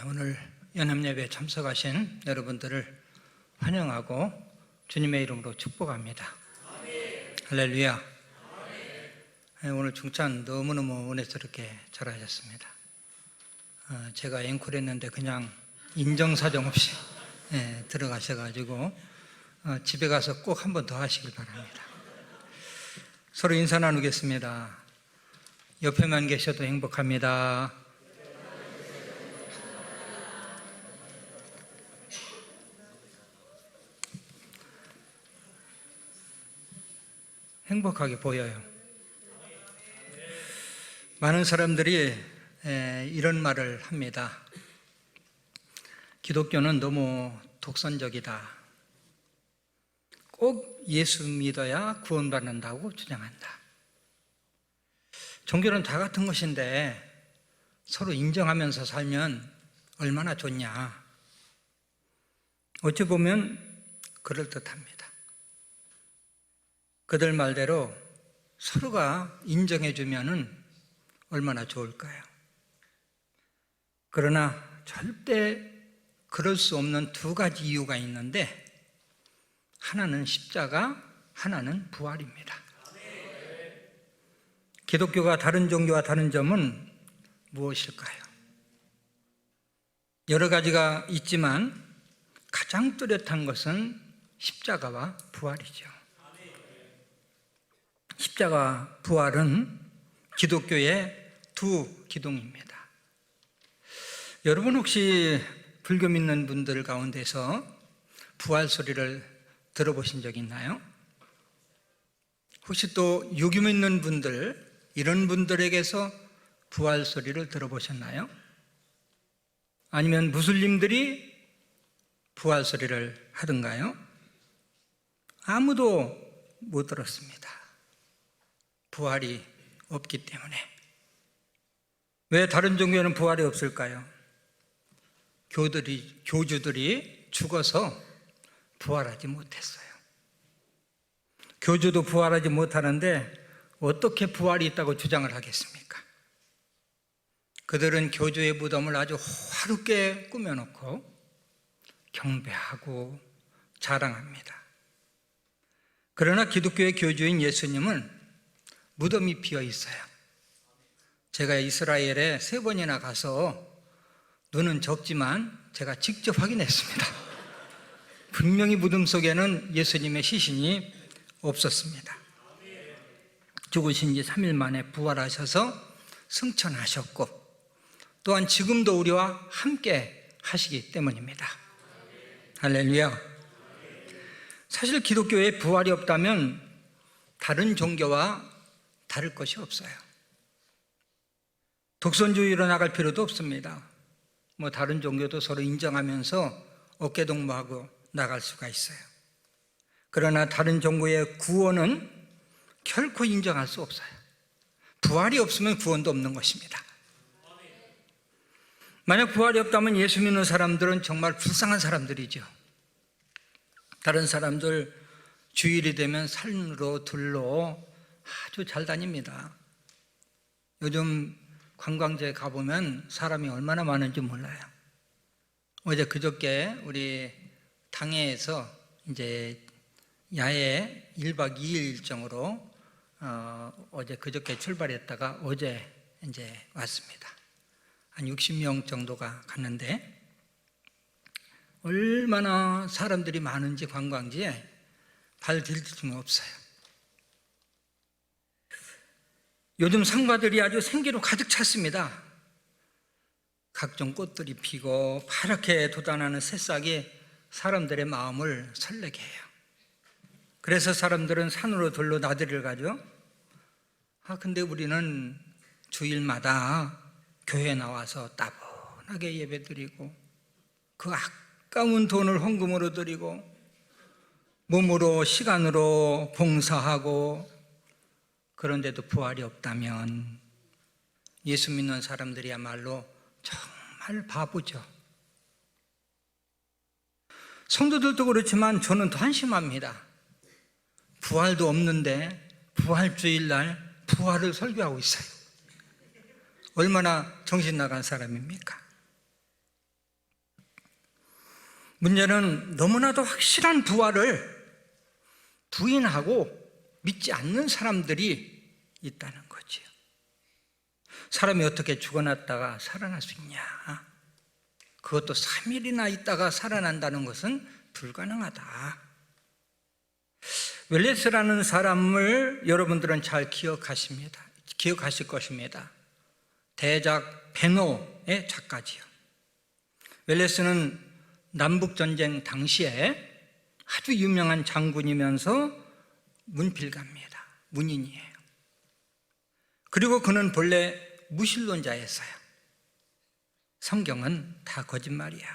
오늘 연합예배에 참석하신 여러분들을 환영하고 주님의 이름으로 축복합니다. 할렐루야. 오늘 중찬 너무너무 은혜스럽게 잘하셨습니다. 제가 앵콜 했는데 그냥 인정사정 없이 들어가셔가지고 집에 가서 꼭 한 번 더 하시길 바랍니다. 서로 인사 나누겠습니다. 옆에만 계셔도 행복합니다. 행복하게 보여요. 많은 사람들이 이런 말을 합니다. 기독교는 너무 독선적이다. 꼭 예수 믿어야 구원받는다고 주장한다. 종교는 다 같은 것인데 서로 인정하면서 살면 얼마나 좋냐. 어찌 보면 그럴듯합니다. 그들 말대로 서로가 인정해주면 얼마나 좋을까요? 그러나 절대 그럴 수 없는 두 가지 이유가 있는데, 하나는 십자가, 하나는 부활입니다. 기독교가 다른 종교와 다른 점은 무엇일까요? 여러 가지가 있지만 가장 뚜렷한 것은 십자가와 부활이죠. 십자가 부활은 기독교의 두 기둥입니다. 여러분 혹시 불교 믿는 분들 가운데서 부활 소리를 들어보신 적 있나요? 혹시 또 유교 믿는 분들, 이런 분들에게서 부활 소리를 들어보셨나요? 아니면 무슬림들이 부활 소리를 하던가요? 아무도 못 들었습니다. 부활이 없기 때문에. 왜 다른 종교는 부활이 없을까요? 교주들이 죽어서 부활하지 못했어요. 교주도 부활하지 못하는데 어떻게 부활이 있다고 주장을 하겠습니까? 그들은 교주의 무덤을 아주 화렵게 꾸며놓고 경배하고 자랑합니다. 그러나 기독교의 교주인 예수님은 무덤이 비어 있어요. 제가 이스라엘에 3번이나 가서 눈은 적지만 제가 직접 확인했습니다. 분명히 무덤 속에는 예수님의 시신이 없었습니다. 죽으신 지 3일 만에 부활하셔서 승천하셨고, 또한 지금도 우리와 함께 하시기 때문입니다. 할렐루야. 사실 기독교에 부활이 없다면 다른 종교와 다를 것이 없어요. 독선주의로 나갈 필요도 없습니다. 다른 종교도 서로 인정하면서 어깨동무하고 나갈 수가 있어요. 그러나 다른 종교의 구원은 결코 인정할 수 없어요. 부활이 없으면 구원도 없는 것입니다. 만약 부활이 없다면 예수 믿는 사람들은 정말 불쌍한 사람들이죠. 다른 사람들 주일이 되면 산으로 들로 아주 잘 다닙니다. 요즘 관광지에 가보면 사람이 얼마나 많은지 몰라요. 어제 그저께 우리 당회에서 이제 야외 1박 2일 일정으로 어제 그저께 출발했다가 어제 이제 왔습니다. 한 60명 정도가 갔는데 얼마나 사람들이 많은지 관광지에 발 디딜 틈이 없어요. 요즘 상가들이 아주 생기로 가득 찼습니다. 각종 꽃들이 피고 파랗게 돋아나는 새싹이 사람들의 마음을 설레게 해요. 그래서 사람들은 산으로 들로 나들이를 가죠. 근데 우리는 주일마다 교회에 나와서 따분하게 예배드리고 그 아까운 돈을 헌금으로 드리고 몸으로 시간으로 봉사하고, 그런데도 부활이 없다면 예수 믿는 사람들이야말로 정말 바보죠. 성도들도 그렇지만 저는 더 한심합니다. 부활도 없는데 부활주일날 부활을 설교하고 있어요. 얼마나 정신 나간 사람입니까? 문제는 너무나도 확실한 부활을 부인하고 믿지 않는 사람들이 있다는 거지요. 사람이 어떻게 죽어났다가 살아날 수 있냐? 그것도 3일이나 있다가 살아난다는 것은 불가능하다. 웰레스라는 사람을 여러분들은 잘 기억하실 것입니다. 대작 베노의 작가지요. 웰레스는 남북전쟁 당시에 아주 유명한 장군이면서 문필가입니다. 문인이에요. 그리고 그는 본래 무신론자였어요. 성경은 다 거짓말이야.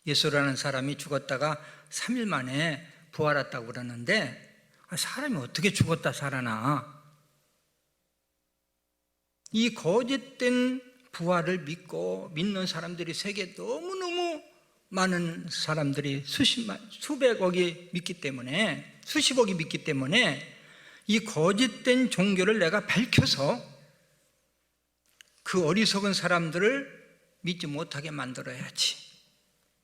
예수라는 사람이 죽었다가 3일 만에 부활했다고 그러는데 사람이 어떻게 죽었다 살아나? 이 거짓된 부활을 믿는 사람들이 세계에 너무너무 많은 사람들이 수백억이 믿기 때문에, 수십억이 믿기 때문에 이 거짓된 종교를 내가 밝혀서 그 어리석은 사람들을 믿지 못하게 만들어야지,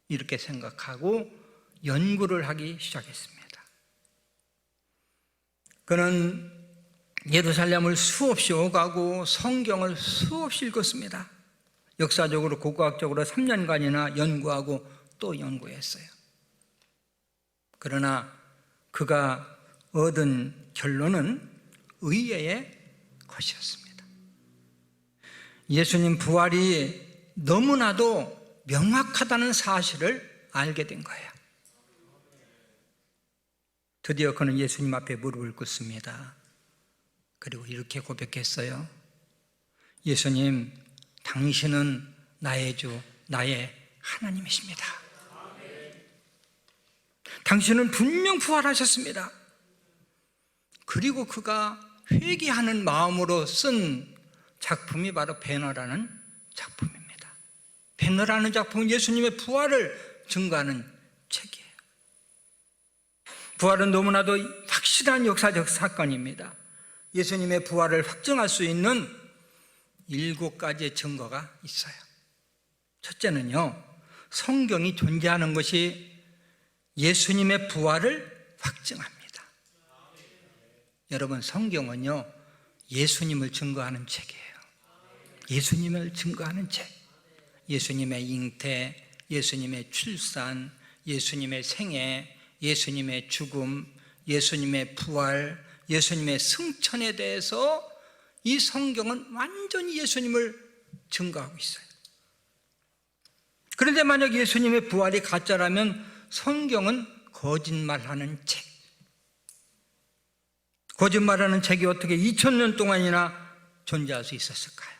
이렇게 생각하고 연구를 하기 시작했습니다. 그는 예루살렘을 수없이 오가고 성경을 수없이 읽었습니다. 역사적으로 고고학적으로 3년간이나 연구하고 또 연구했어요. 그러나 그가 얻은 결론은 의외의 것이었습니다. 예수님 부활이 너무나도 명확하다는 사실을 알게 된 거예요. 드디어 그는 예수님 앞에 무릎을 꿇습니다. 그리고 이렇게 고백했어요. 예수님, 당신은 나의 주, 나의 하나님이십니다. 당신은 분명 부활하셨습니다. 그리고 그가 회개하는 마음으로 쓴 작품이 바로 배너라는 작품입니다. 배너라는 작품은 예수님의 부활을 증거하는 책이에요. 부활은 너무나도 확실한 역사적 사건입니다. 예수님의 부활을 확증할 수 있는 7가지의 증거가 있어요. 첫째는요, 성경이 존재하는 것이 예수님의 부활을 확증합니다. 여러분, 성경은요, 예수님을 증거하는 책이에요. 예수님을 증거하는 책. 예수님의 잉태, 예수님의 출산, 예수님의 생애, 예수님의 죽음, 예수님의 부활, 예수님의 승천에 대해서 이 성경은 완전히 예수님을 증거하고 있어요. 그런데 만약 예수님의 부활이 가짜라면 성경은 거짓말하는 책. 거짓말하는 책이 어떻게 2000년 동안이나 존재할 수 있었을까요?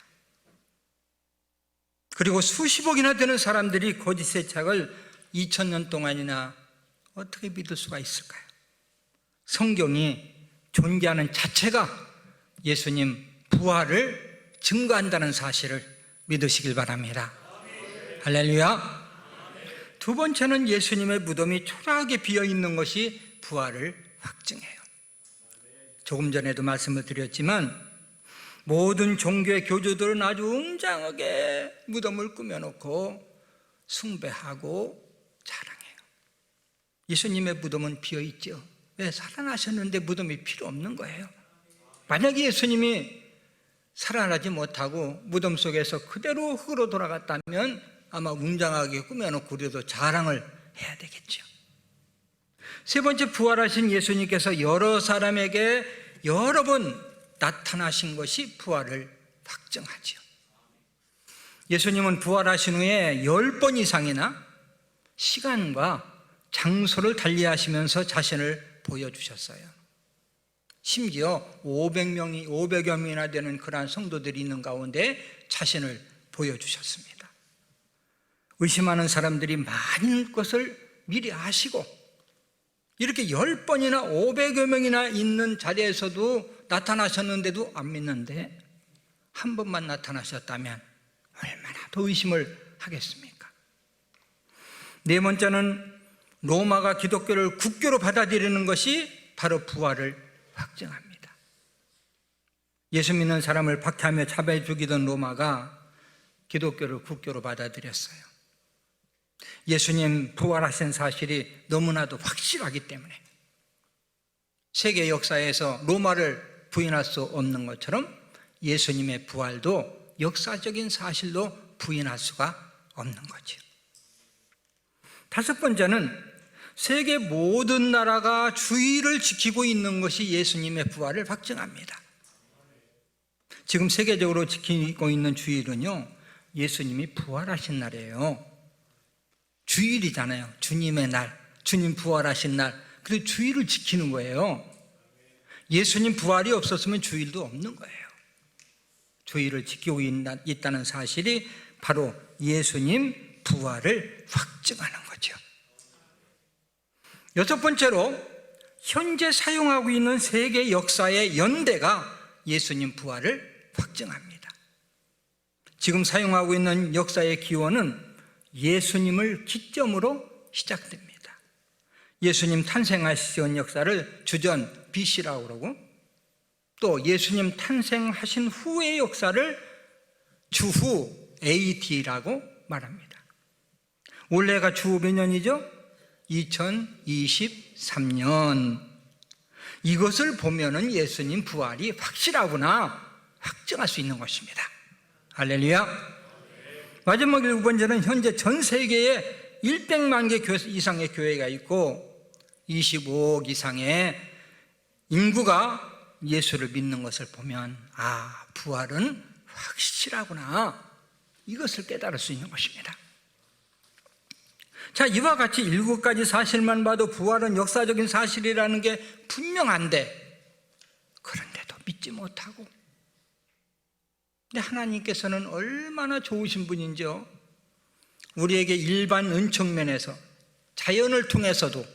그리고 수십억이나 되는 사람들이 거짓의 책을 2000년 동안이나 어떻게 믿을 수가 있을까요? 성경이 존재하는 자체가 예수님 부활을 증거한다는 사실을 믿으시길 바랍니다. 할렐루야. 두 번째는 예수님의 무덤이 초라하게 비어있는 것이 부활을 확증해요. 조금 전에도 말씀을 드렸지만 모든 종교의 교주들은 아주 웅장하게 무덤을 꾸며놓고 숭배하고 자랑해요. 예수님의 무덤은 비어있죠. 왜? 살아나셨는데 무덤이 필요 없는 거예요. 만약에 예수님이 살아나지 못하고 무덤 속에서 그대로 흙으로 돌아갔다면 아마 웅장하게 꾸며놓고 우리도 자랑을 해야 되겠죠. 세 번째, 부활하신 예수님께서 여러 사람에게 여러 번 나타나신 것이 부활을 확증하죠. 예수님은 부활하신 후에 10번 이상이나 시간과 장소를 달리하시면서 자신을 보여주셨어요. 심지어 500여 명이나 되는 그러한 성도들이 있는 가운데 자신을 보여주셨습니다. 의심하는 사람들이 많은 것을 미리 아시고 이렇게 10번이나 500여 명이나 있는 자리에서도 나타나셨는데도 안 믿는데 한 번만 나타나셨다면 얼마나 더 의심을 하겠습니까? 네 번째는 로마가 기독교를 국교로 받아들이는 것이 바로 부활을 확증합니다. 예수 믿는 사람을 박해하며 차별해 죽이던 로마가 기독교를 국교로 받아들였어요. 예수님 부활하신 사실이 너무나도 확실하기 때문에 세계 역사에서 로마를 부인할 수 없는 것처럼 예수님의 부활도 역사적인 사실로 부인할 수가 없는 거죠. 다섯 번째는 세계 모든 나라가 주의를 지키고 있는 것이 예수님의 부활을 확증합니다. 지금 세계적으로 지키고 있는 주일은요, 예수님이 부활하신 날이에요. 주일이잖아요. 주님의 날, 주님 부활하신 날. 그래서 주일을 지키는 거예요. 예수님 부활이 없었으면 주일도 없는 거예요. 주일을 지키고 있다는 사실이 바로 예수님 부활을 확증하는 거죠. 여섯 번째로 현재 사용하고 있는 세계 역사의 연대가 예수님 부활을 확증합니다. 지금 사용하고 있는 역사의 기원은 예수님을 기점으로 시작됩니다. 예수님 탄생하신 역사를 주전 BC라고 그러고, 또 예수님 탄생하신 후의 역사를 주후 AD라고 말합니다. 올해가 주후 몇 년이죠? 2023년. 이것을 보면은 예수님 부활이 확실하구나 확증할 수 있는 것입니다. 할렐루야. 마지막 일곱 번째는 현재 전 세계에 100만 개 이상의 교회가 있고 25억 이상의 인구가 예수를 믿는 것을 보면 부활은 확실하구나, 이것을 깨달을 수 있는 것입니다. 자, 이와 같이 7가지 사실만 봐도 부활은 역사적인 사실이라는 게 분명한데, 그런데도 믿지 못하고, 근데 하나님께서는 얼마나 좋으신 분인지요. 우리에게 일반 은총면에서 자연을 통해서도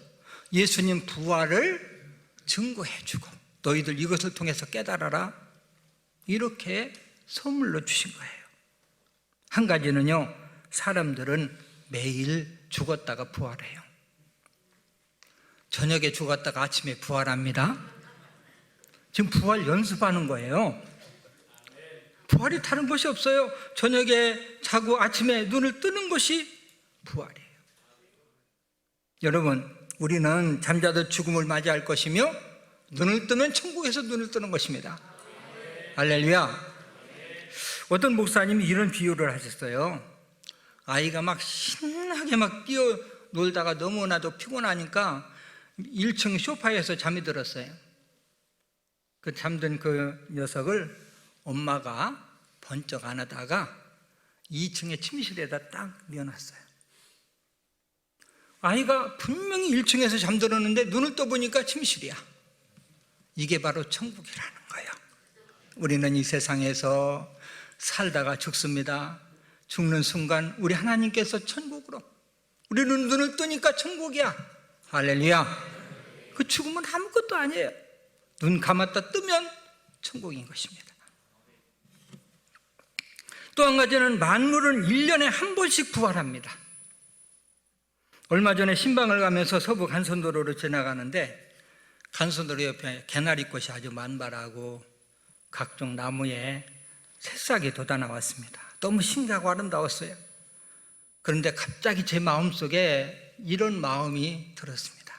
예수님 부활을 증거해주고, 너희들 이것을 통해서 깨달아라, 이렇게 선물로 주신 거예요. 한 가지는요, 사람들은 매일 죽었다가 부활해요. 저녁에 죽었다가 아침에 부활합니다. 지금 부활 연습하는 거예요. 부활이 다른 것이 없어요. 저녁에 자고 아침에 눈을 뜨는 것이 부활이에요. 여러분, 우리는 잠자던 죽음을 맞이할 것이며 눈을 뜨면 천국에서 눈을 뜨는 것입니다. 할렐루야. 어떤 목사님이 이런 비유를 하셨어요. 아이가 막 신나게 막 뛰어놀다가 너무나도 피곤하니까 1층 소파에서 잠이 들었어요. 그 잠든 그 녀석을 엄마가 번쩍 안아다가 2층의 침실에다 딱 넣어놨어요. 아이가 분명히 1층에서 잠들었는데 눈을 떠보니까 침실이야. 이게 바로 천국이라는 거예요. 우리는 이 세상에서 살다가 죽습니다. 죽는 순간 우리 하나님께서 천국으로, 우리는 눈을 뜨니까 천국이야. 할렐루야. 그 죽음은 아무것도 아니에요. 눈 감았다 뜨면 천국인 것입니다. 또 한 가지는 만물은 1년에 한 번씩 부활합니다. 얼마 전에 신방을 가면서 서부 간선도로로 지나가는데 간선도로 옆에 개나리꽃이 아주 만발하고 각종 나무에 새싹이 돋아나왔습니다. 너무 신기하고 아름다웠어요. 그런데 갑자기 제 마음속에 이런 마음이 들었습니다.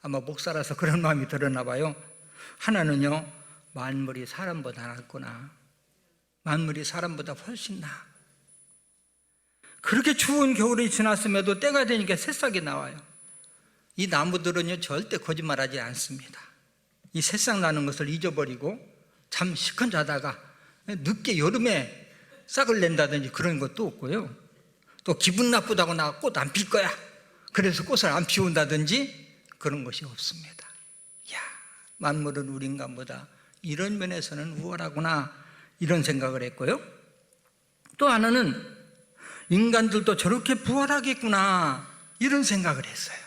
아마 목사라서 그런 마음이 들었나 봐요. 하나는요, 만물이 사람보다 낫구나. 만물이 사람보다 훨씬 나아. 그렇게 추운 겨울이 지났음에도 때가 되니까 새싹이 나와요. 이 나무들은요, 절대 거짓말하지 않습니다. 이 새싹 나는 것을 잊어버리고 잠 시컷 자다가 늦게 여름에 싹을 낸다든지 그런 것도 없고요. 또 기분 나쁘다고 나 꽃 안 필 거야, 그래서 꽃을 안 피운다든지 그런 것이 없습니다. 이야, 만물은 우리 인간보다 이런 면에서는 우월하구나, 이런 생각을 했고요. 또 하나는 인간들도 저렇게 부활하겠구나, 이런 생각을 했어요.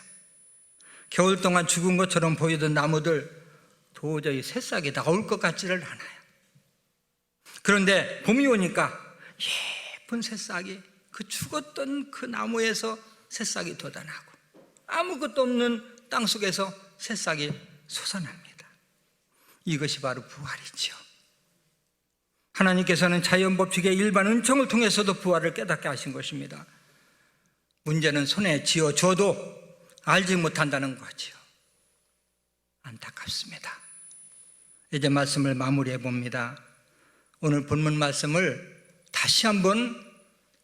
겨울 동안 죽은 것처럼 보이던 나무들 도저히 새싹이 나올 것 같지를 않아요. 그런데 봄이 오니까 예쁜 새싹이, 그 죽었던 그 나무에서 새싹이 돋아나고 아무것도 없는 땅속에서 새싹이 솟아납니다. 이것이 바로 부활이죠. 하나님께서는 자연법칙의 일반 은총을 통해서도 부활을 깨닫게 하신 것입니다. 문제는 손에 쥐어줘도 알지 못한다는 거지요. 안타깝습니다. 이제 말씀을 마무리해 봅니다. 오늘 본문 말씀을 다시 한번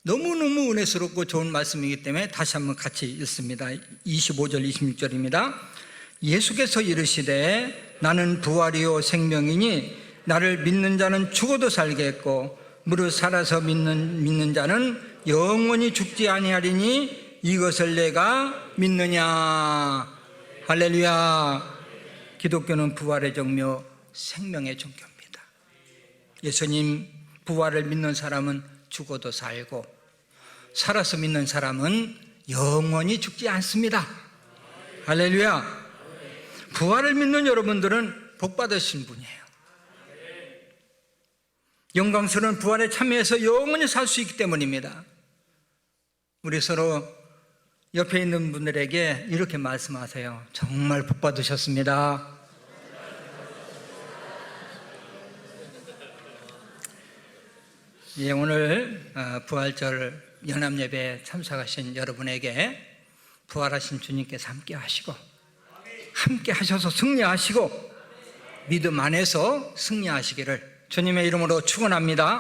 너무너무 은혜스럽고 좋은 말씀이기 때문에 다시 한번 같이 읽습니다. 25절 26절입니다. 예수께서 이르시되 나는 부활이요 생명이니 나를 믿는 자는 죽어도 살겠고 무릇 살아서 믿는 자는 영원히 죽지 아니하리니 이것을 내가 믿느냐. 할렐루야. 기독교는 부활의 종묘, 생명의 종교입니다. 예수님 부활을 믿는 사람은 죽어도 살고 살아서 믿는 사람은 영원히 죽지 않습니다. 할렐루야. 부활을 믿는 여러분들은 복 받으신 분이에요. 영광스러운 부활에 참여해서 영원히 살 수 있기 때문입니다. 우리 서로 옆에 있는 분들에게 이렇게 말씀하세요. 정말 복 받으셨습니다. 예, 오늘 부활절 연합예배에 참석하신 여러분에게 부활하신 주님께서 함께 하시고 함께 하셔서 승리하시고 믿음 안에서 승리하시기를 주님의 이름으로 축원합니다.